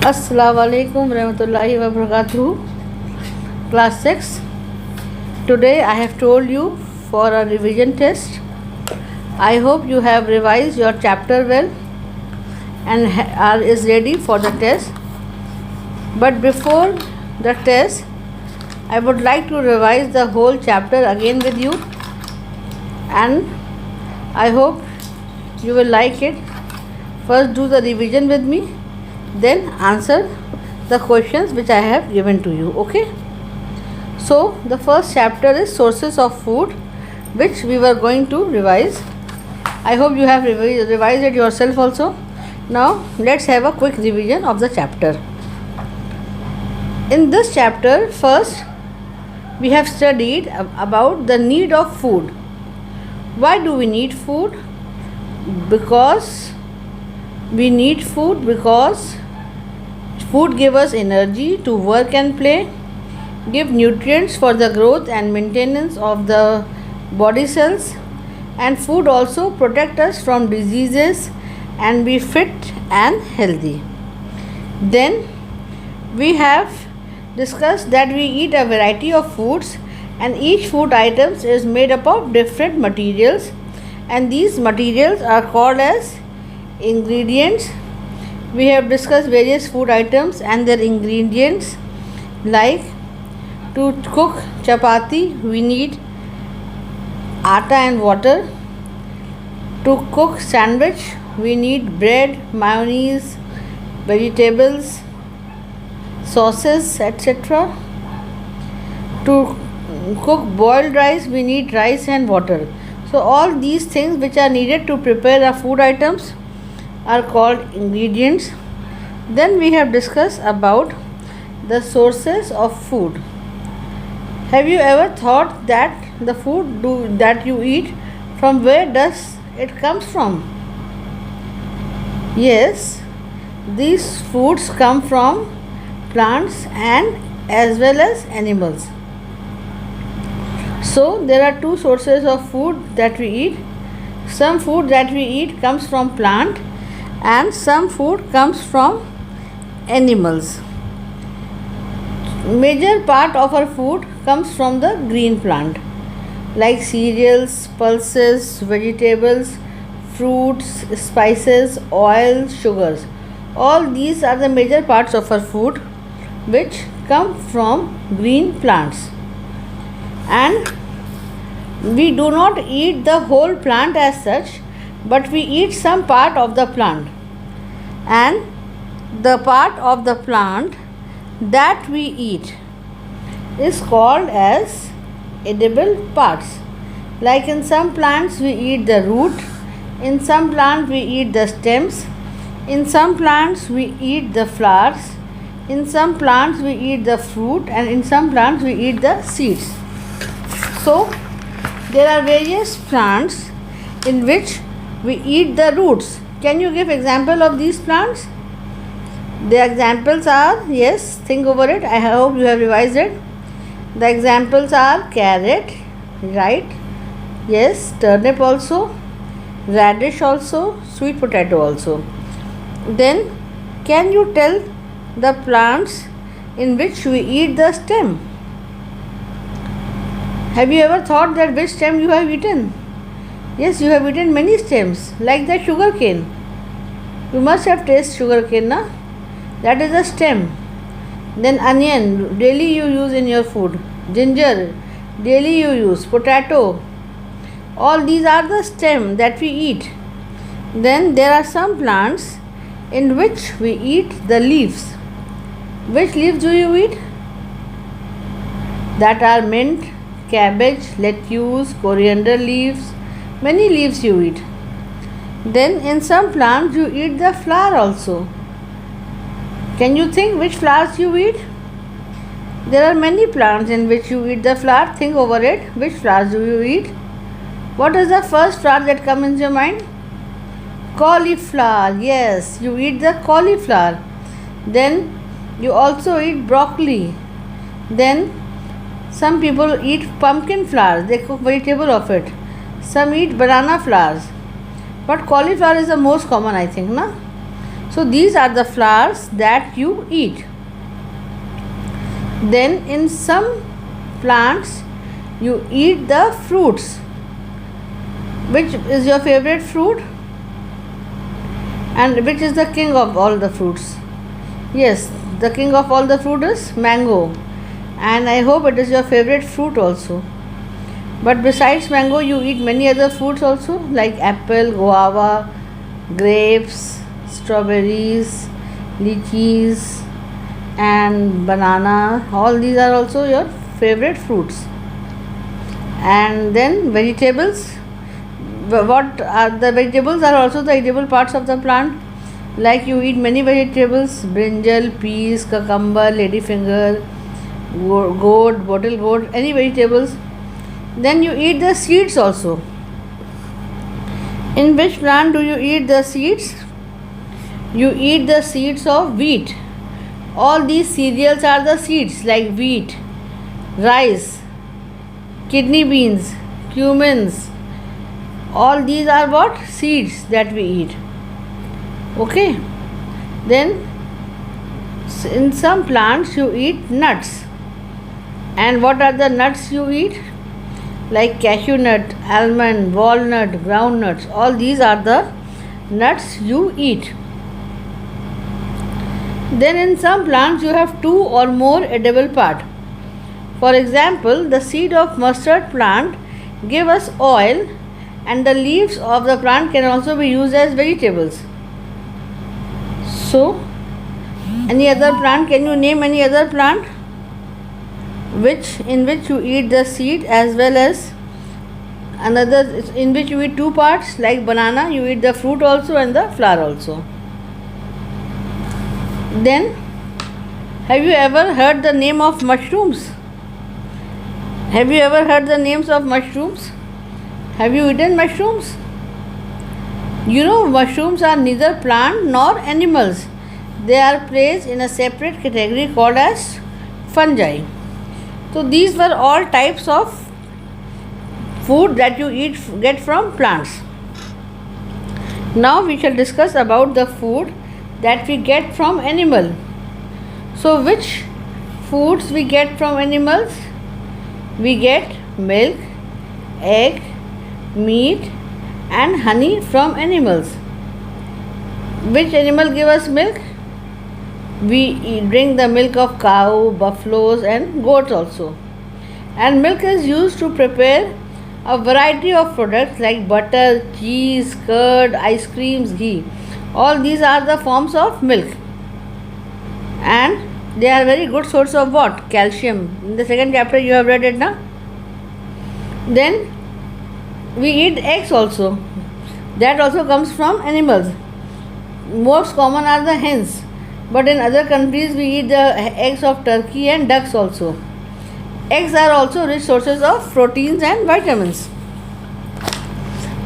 Assalamualaikum warahmatullahi wabarakatuh. Class 6. Today I have told you for a revision test. I hope you have revised your chapter well and is ready for the test. But before the test, I would like to revise the whole chapter again with you, and I hope you will like it. First do the revision with me, then answer the questions which I have given to you. Okay, so the first chapter is sources of food, which we were going to revise. I hope you have revised it yourself also. Now let's have a quick revision of the chapter. In this chapter, first we have studied about the need of food. Why do we need food? Because we need food because food gives us energy to work and play, give nutrients for the growth and maintenance of the body cells, and food also protect us from diseases and be fit and healthy. Then we have discussed that we eat a variety of foods, and each food items is made up of different materials, and these materials are called as ingredients. We have discussed various food items and their ingredients. Like, to cook chapati we need atta and water. To cook sandwich we need bread, mayonnaise, vegetables, sauces, etc. To cook boiled rice we need rice and water. So all these things which are needed to prepare our food items are called ingredients. Then we have discussed about the sources of food. Have you ever thought that the food that you eat, from where does it comes from? Yes, these foods come from plants and as well as animals. So there are two sources of food that we eat. Some food that we eat comes from plant and some food comes from animals. Major part of our food comes from the green plant, like cereals, pulses, vegetables, fruits, spices, oil, sugars. All these are the major parts of our food which come from green plants. And we do not eat the whole plant as such, but we eat some part of the plant, and the part of the plant that we eat is called as edible parts. Like, in some plants we eat the root, in some plants we eat the stems, in some plants we eat the flowers, in some plants we eat the fruit, and in some plants we eat the seeds. So there are various plants in which we eat the roots. Can you give example of these plants? The examples are, yes, think over it. I hope you have revised it. The examples are carrot, right? Yes, turnip also, radish also, sweet potato also. Then can you tell the plants in which we eat the stem? Have you ever thought that which stem you have eaten? Yes, you have eaten many stems, like the sugar cane. You must have tasted sugar cane, na? That is a stem. Then onion, daily you use in your food. Ginger, daily you use. Potato. All these are the stem that we eat. Then there are some plants in which we eat the leaves. Which leaves do you eat? That are mint, cabbage, lettuce, coriander leaves. Many leaves you eat. Then in some plants you eat the flower also. Can you think which flowers you eat? There are many plants in which you eat the flower. Think over it. Which flowers do you eat? What is the first flower that comes in your mind? Cauliflower. Yes, you eat the cauliflower. Then you also eat broccoli. Then some people eat pumpkin flowers. They cook vegetable of it. Some eat banana flowers. But cauliflower is the most common, I think, na? So these are the flowers that you eat. Then in some plants you eat the fruits. Which is your favorite fruit? And which is the king of all the fruits? Yes, the king of all the fruit is mango. And I hope it is your favorite fruit also. But besides mango, you eat many other fruits also, like apple, guava, grapes, strawberries, lychees, and banana. All these are also your favorite fruits. And then vegetables. What are the vegetables? Are also the edible parts of the plant. Like you eat many vegetables: brinjal, peas, cucumber, ladyfinger, gourd, bottle gourd, any vegetables. Then you eat the seeds also. In which plant do you eat the seeds? You eat the seeds of wheat. All these cereals are the seeds, like wheat, rice, kidney beans, cumins. All these are what? Seeds that we eat. Okay. Then in some plants you eat nuts. And what are the nuts you eat? Like cashew nut, almond, walnut, groundnuts. All these are the nuts you eat. Then in some plants you have 2 or more edible parts. For example, the seed of mustard plant give us oil, and the leaves of the plant can also be used as vegetables. So, any other plant? Can you name any other plant in which you eat the seed as well as another in which you eat 2 parts? Like banana, you eat the fruit also and the flower also. Then, have you ever heard the name of mushrooms? Have you ever heard the names of mushrooms? Have you eaten mushrooms? You know, mushrooms are neither plant nor animals. They are placed in a separate category called as fungi. So these were all types of food that you get from plants. Now we shall discuss about the food that we get from animal. So which foods we get from animals? We get milk, egg, meat and honey from animals. Which animal give us milk? We drink the milk of cow, buffaloes and goats also. And milk is used to prepare a variety of products like butter, cheese, curd, ice creams, ghee. All these are the forms of milk. And they are very good source of what? Calcium. In the second chapter you have read it now. Then we eat eggs also. That also comes from animals. Most common are the hens. But in other countries we eat the eggs of turkey and ducks also. Eggs are also rich sources of proteins and vitamins.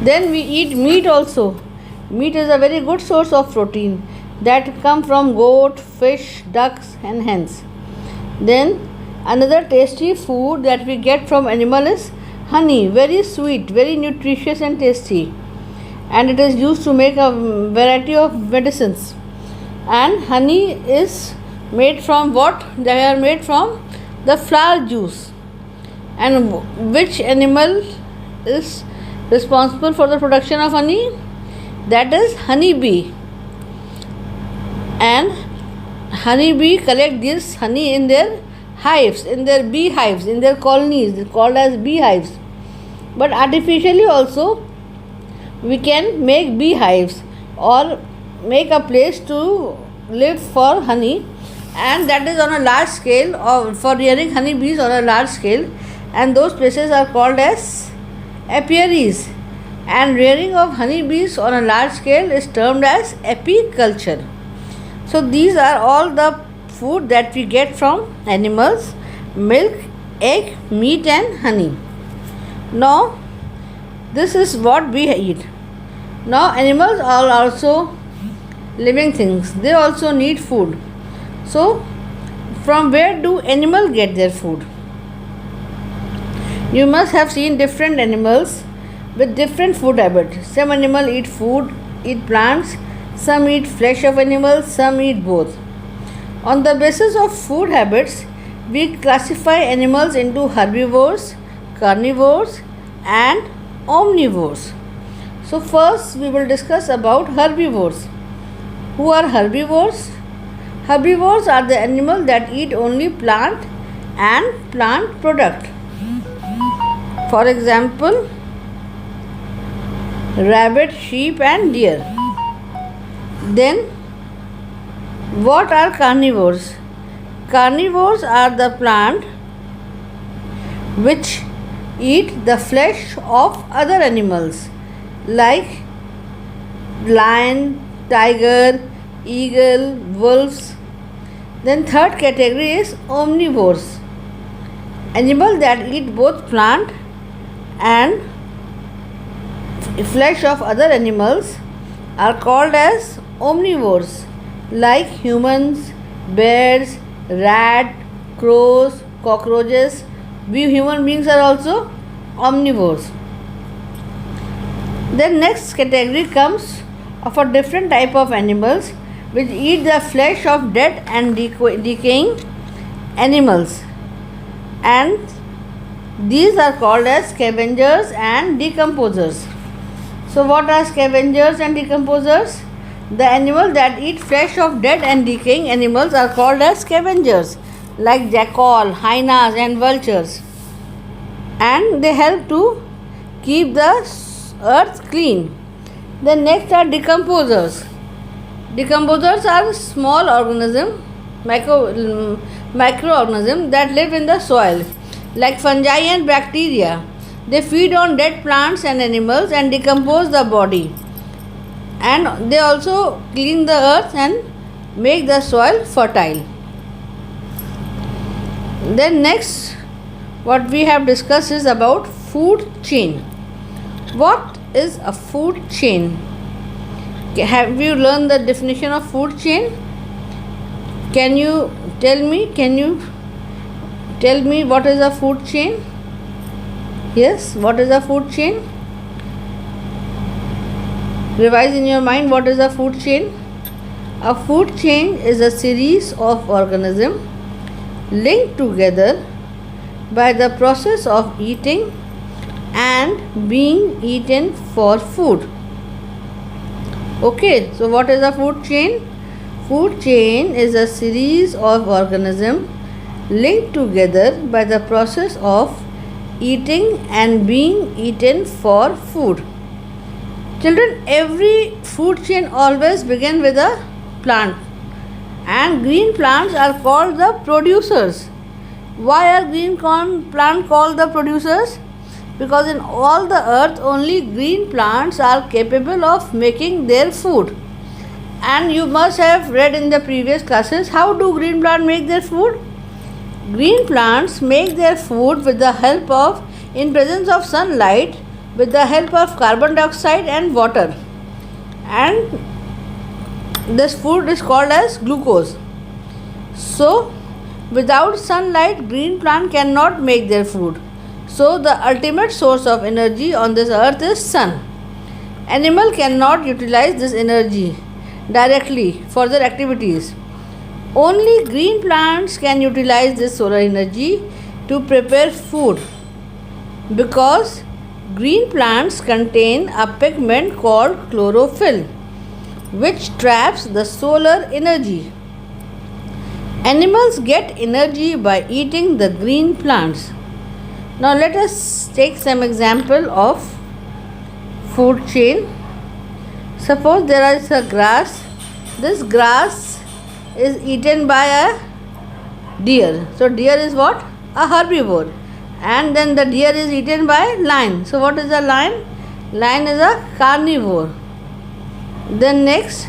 Then we eat meat also. Meat is a very good source of protein that come from goat, fish, ducks and hens. Then another tasty food that we get from animal is honey. Very sweet, very nutritious and tasty. And it is used to make a variety of medicines. And honey is made from what? They are made from the flower juice. And which animal is responsible for the production of honey? That is honeybee. And honeybee collect this honey in their hives, in their beehives, in their colonies called as beehives. But artificially also we can make beehives or make a place to live for honey, and that is on a large scale, or for rearing honeybees on a large scale, and those places are called as apiaries. And rearing of honeybees on a large scale is termed as apiculture. So these are all the food that we get from animals: milk, egg, meat and honey. Now this is what we eat. Now animals are also living things. They also need food. So from where do animals get their food? You must have seen different animals with different food habits. Some animals eat plants, Some eat flesh of animals, some eat both. On the basis of food habits, we classify animals into herbivores, carnivores, and omnivores. So first we will discuss about herbivores. Who are herbivores? Herbivores are the animals that eat only plant and plant product. For example, rabbit, sheep and deer. Then what are carnivores? Carnivores are the plant which eat the flesh of other animals like lion, tiger, eagle, wolves. Then third category is omnivores. Animals that eat both plant and flesh of other animals are called as omnivores, like humans, bears, rat, crows, cockroaches. We human beings are also omnivores. Then next category comes of a different type of animals which eat the flesh of dead and decaying animals, and these are called as scavengers and decomposers. So what are scavengers and decomposers? The animals that eat flesh of dead and decaying animals are called as scavengers, like jackal, hyenas and vultures, and they help to keep the earth clean. Then next are decomposers. Decomposers are small organisms, microorganisms that live in the soil, like fungi and bacteria. They feed on dead plants and animals and decompose the body. And they also clean the earth and make the soil fertile. Then next, what we have discussed is about food chain. What is a food chain? Have you learned the definition of food chain? Can you tell me what is a food chain? Yes, what is a food chain? Revise in your mind, what is a food chain? A food chain is a series of organisms linked together by the process of eating and being eaten for food. Okay, so what is a food chain? Food chain is a series of organisms linked together by the process of eating and being eaten for food. Children, every food chain always begins with a plant, and green plants are called the producers. Why are green plants called the producers? Because in all the earth only green plants are capable of making their food. And you must have read in the previous classes, how do green plants make their food? Green plants make their food with the help of, in presence of sunlight, with the help of carbon dioxide and water, and this food is called as glucose. So without sunlight, green plant cannot make their food. So the ultimate source of energy on this earth is sun. Animal cannot utilize this energy directly for their activities. Only green plants can utilize this solar energy to prepare food, because green plants contain a pigment called chlorophyll, which traps the solar energy. Animals get energy by eating the green plants. Now let us take some example of food chain. Suppose there is a grass. This grass is eaten by a deer. So deer is what? A herbivore. And then the deer is eaten by lion. So what is a lion? Lion is a carnivore. Then next,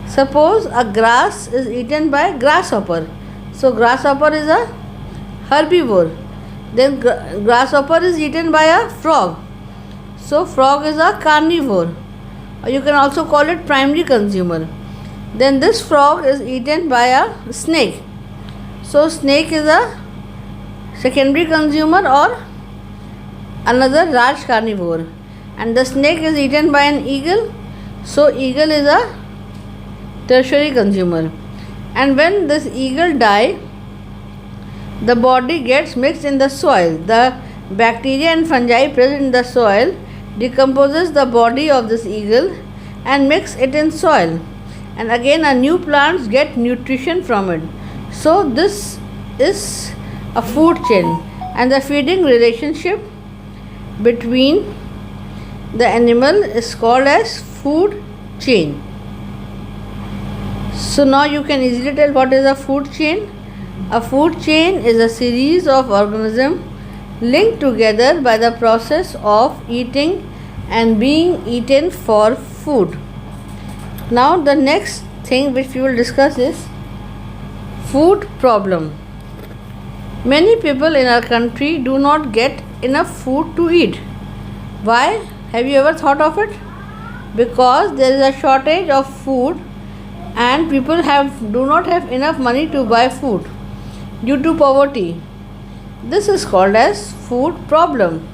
suppose a grass is eaten by grasshopper. So grasshopper is a herbivore. Then grasshopper is eaten by a frog. So frog is a carnivore. Or you can also call it primary consumer. Then this frog is eaten by a snake. So snake is a secondary consumer or another large carnivore. And the snake is eaten by an eagle. So eagle is a tertiary consumer. And when this eagle die, the body gets mixed in the soil. The bacteria and fungi present in the soil decomposes the body of this eagle and mix it in soil, and again a new plants get nutrition from it. So this is a food chain, and the feeding relationship between the animal is called as food chain. So now you can easily tell what is a food chain. A food chain is a series of organisms linked together by the process of eating and being eaten for food. Now the next thing which we will discuss is food problem. Many people in our country do not get enough food to eat. Why? Have you ever thought of it? Because there is a shortage of food and people do not have enough money to buy food due to poverty. This is called as food problem.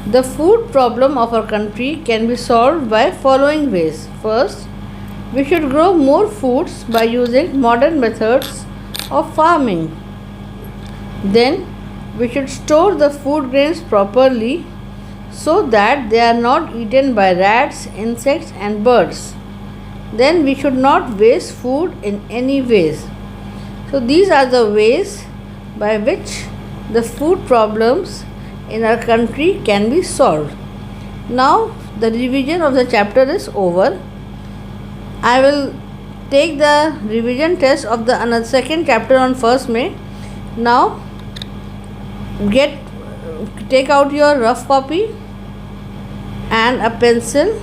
The food problem of our country can be solved by following ways. First, we should grow more foods by using modern methods of farming. Then, we should store the food grains properly so that they are not eaten by rats, insects and birds. Then we should not waste food in any ways. So these are the ways by which the food problems in our country can be solved. Now the revision of the chapter is over. I will take the revision test of the second chapter on 1st May. Now take out your rough copy and a pencil.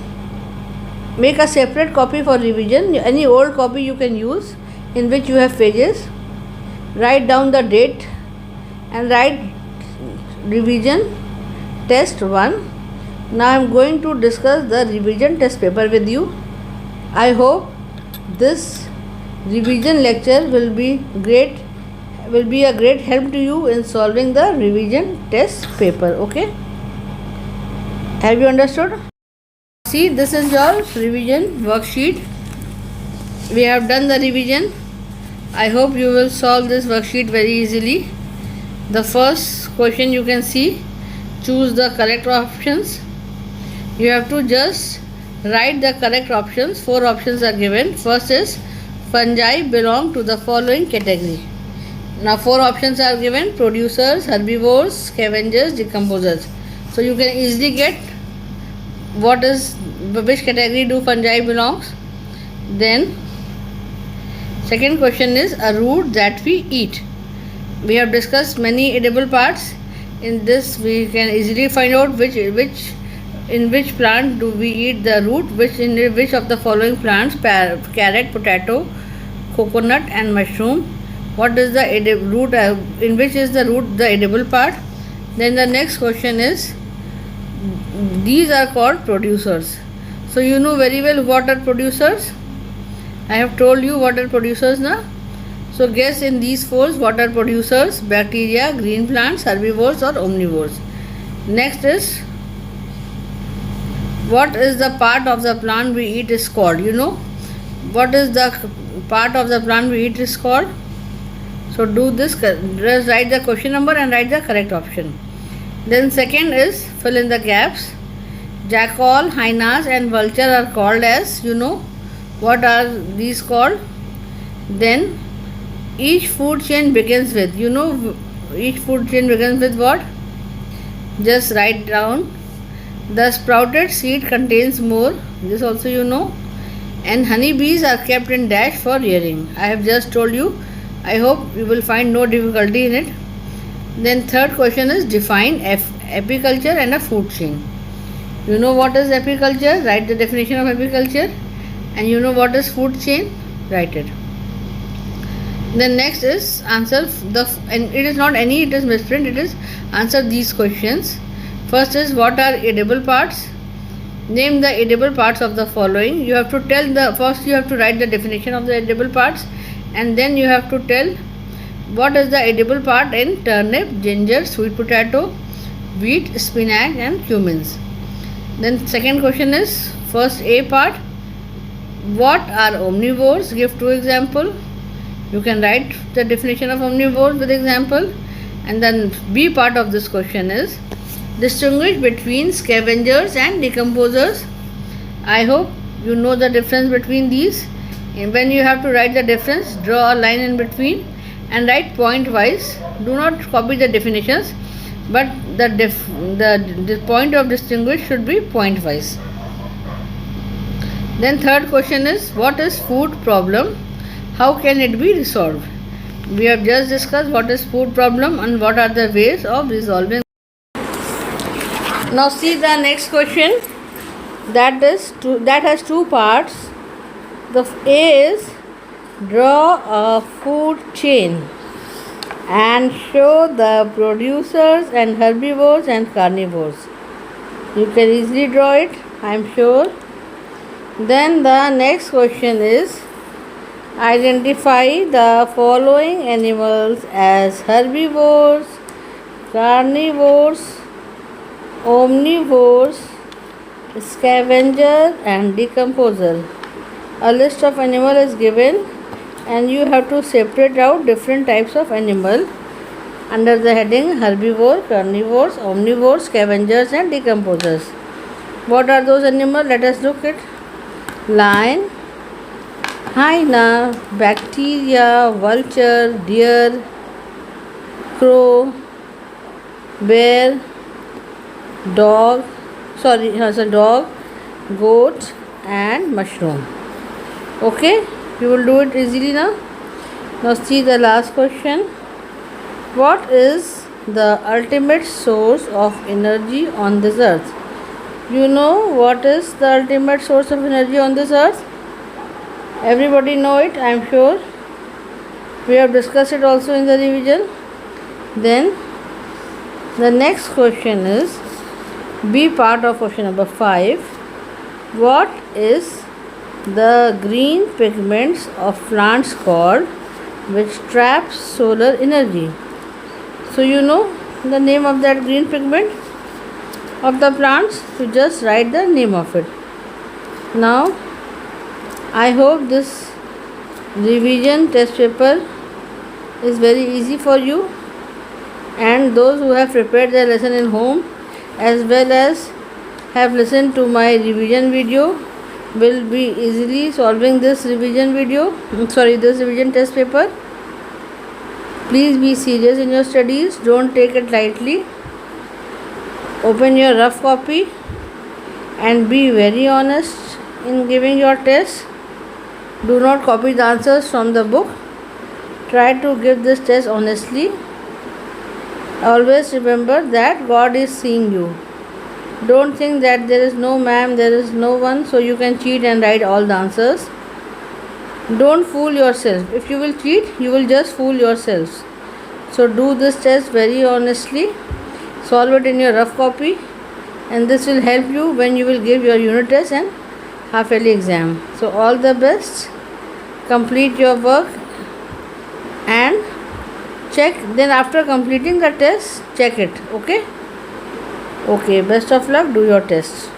Make a separate copy for revision. Any old copy you can use in which you have pages. Write down the date and write revision test 1. Now I am going to discuss the revision test paper with you. I hope this revision lecture will be a great help to you in solving the revision test paper. Okay? Have you understood? See, this is your revision worksheet. We have done the revision. I hope you will solve this worksheet very easily. The first question you can see, choose the correct options. You have to just write the correct options. 4 options are given. First is fungi belong to the following category. Now 4 options are given: producers, herbivores, scavengers, decomposers. So you can easily get which category do fungi belongs. Then second question is a root that we eat. We have discussed many edible parts. In this we can easily find out in which plant do we eat the root, which of the following plants: carrot, potato, coconut and mushroom. What is the root, in which is the root the edible part? Then the next question is, these are called producers. So you know very well what are producers. I have told you what are producers now. So guess in these 4 what are producers: bacteria, green plants, herbivores or omnivores. Next is, what is the part of the plant we eat is called? You know what is the part of the plant we eat is called? So do this, just write the question number and write the correct option. Then second is fill in the gaps. Jackal, hyenas and vulture are called as, you know what are these called? Then each food chain begins with, each food chain begins with what? Just write down. The sprouted seed contains more, this also you know. And honeybees are kept in dash for rearing. I have just told you. I hope you will find no difficulty in it. Then third question is define apiculture and a food chain. You know what is apiculture? Write the definition of apiculture. And you know what is food chain? Write it. Then next is answer and it is not any, it is misprint. It is answer these questions. First is, what are edible parts? Name the edible parts of the following. You have to tell first you have to write the definition of the edible parts, and then you have to tell what is the edible part in turnip, ginger, sweet potato, wheat, spinach and cumins. Then second question is, first A part, What are omnivores? Give two example. You can write the definition of omnivores with example. And then B part of this question is distinguish between scavengers and decomposers. I hope you know the difference between these. And when you have to write the difference, draw a line in between and write point wise. Do not copy the definitions, but the point of distinguish should be point wise. Then third question is what is food problem? How can it be resolved? We have just discussed what is food problem and what are the ways of resolving. Now see the next question. That has two parts. The A is draw a food chain and show the producers and herbivores and carnivores. You can easily draw it, I am sure. Then the next question is identify the following animals as herbivores, carnivores, omnivores, scavenger and decomposer. A list of animal is given and you have to separate out different types of animal under the heading herbivore, carnivores, omnivores, scavengers and decomposers. What are those animals? Let us look at lion, hyena, bacteria, vulture, deer, crow, bear, dog, goat and mushroom. Okay, you will do it easily now. Now see the last question. What is the ultimate source of energy on this earth? You know what is the ultimate source of energy on this earth? Everybody know it, I am sure. We have discussed it also in the revision. Then the next question is B part of question number 5. What is the green pigments of plants called which traps solar energy? So you know the name of that green pigment of the plants, you just write the name of it. Now I hope this revision test paper is very easy for you, and those who have prepared their lesson in home as well as have listened to my revision video will be easily solving this revision test paper. Please be serious in your studies, don't take it lightly. Open your rough copy and be very honest in giving your test. Do not copy the answers from the book. Try to give this test honestly. Always remember that God is seeing you. Don't think that there is no ma'am, there is no one, so you can cheat and write all the answers. Don't fool yourself. If you will cheat, you will just fool yourselves. So do this test very honestly. Solve it in your rough copy, and this will help you when you will give your unit test and half yearly exam. So all the best. Complete your work and check. Then after completing the test, check it. Okay, best of luck. Do your test.